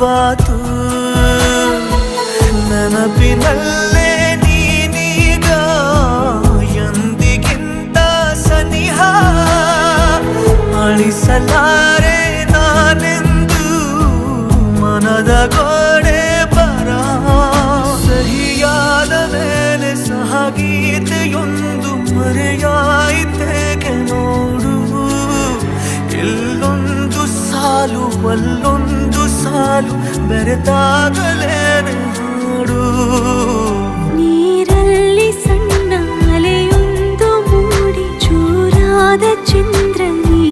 ಶುರುವಾತು ನೆನಪಿನಲ್ಲೇ ನೀನೀಗ ಎಂದಿಗಿಂತ ಸನಿಹ ಅಳಿಸಲಾರೆ ನಾನೆಂದು ಮನದ ಗೋಡೆ ಬರ ಸಹಿಯಾದ ಮೇಲೆ ಸಹಗೀತೆಯೊಂದು ಮರೆಯಾಯಿತೇಕೆ ನೋಡು ಇಲ್ಲೊಂದು ಸಾಲು ಅಲ್ಲೊಂದು ಸಾಲು ಬೆರೆತಾಗಲೇನೆ ನೋಡು